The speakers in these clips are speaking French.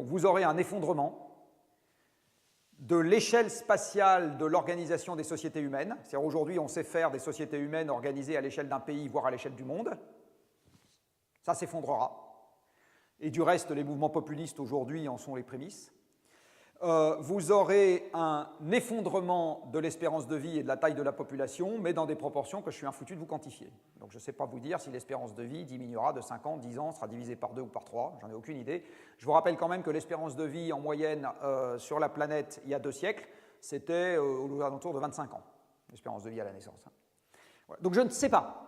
vous aurez un effondrement de l'échelle spatiale de l'organisation des sociétés humaines. C'est-à-dire aujourd'hui, on sait faire des sociétés humaines organisées à l'échelle d'un pays, voire à l'échelle du monde. Ça s'effondrera. Et du reste, les mouvements populistes aujourd'hui en sont les prémices. Vous aurez un effondrement de l'espérance de vie et de la taille de la population, mais dans des proportions que je suis infoutu de vous quantifier. Donc je ne sais pas vous dire si l'espérance de vie diminuera de 5 ans, 10 ans, sera divisée par 2 ou par 3, j'en ai aucune idée. Je vous rappelle quand même que l'espérance de vie en moyenne sur la planète il y a 2 siècles, c'était aux alentours de 25 ans, l'espérance de vie à la naissance. Voilà. Donc je ne sais pas.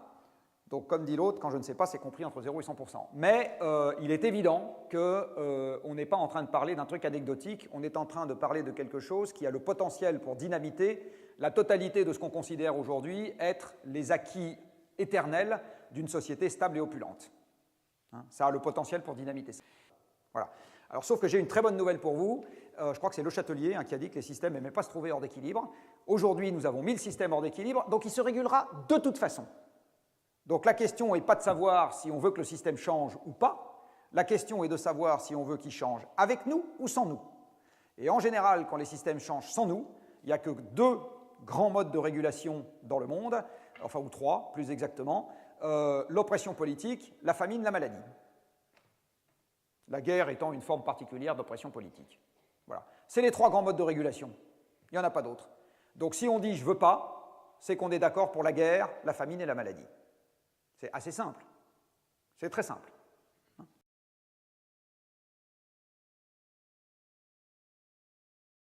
Donc, comme dit l'autre, quand je ne sais pas, c'est compris entre 0 et 100%. Mais il est évident qu'on n'est pas en train de parler d'un truc anecdotique, on est en train de parler de quelque chose qui a le potentiel pour dynamiter la totalité de ce qu'on considère aujourd'hui être les acquis éternels d'une société stable et opulente. Hein, ça a le potentiel pour dynamiter ça. Voilà. Alors, sauf que j'ai une très bonne nouvelle pour vous. Je crois que c'est Le Châtelier qui a dit que les systèmes n'aimaient pas se trouver hors d'équilibre. Aujourd'hui, nous avons 1000 systèmes hors d'équilibre, donc il se régulera de toute façon. Donc la question n'est pas de savoir si on veut que le système change ou pas, la question est de savoir si on veut qu'il change avec nous ou sans nous. Et en général, quand les systèmes changent sans nous, il n'y a que 2 grands modes de régulation dans le monde, enfin ou 3 plus exactement, l'oppression politique, la famine, la maladie. La guerre étant une forme particulière d'oppression politique. Voilà. C'est les 3 grands modes de régulation, il n'y en a pas d'autres. Donc si on dit « je ne veux pas », c'est qu'on est d'accord pour la guerre, la famine et la maladie. C'est assez simple. C'est très simple.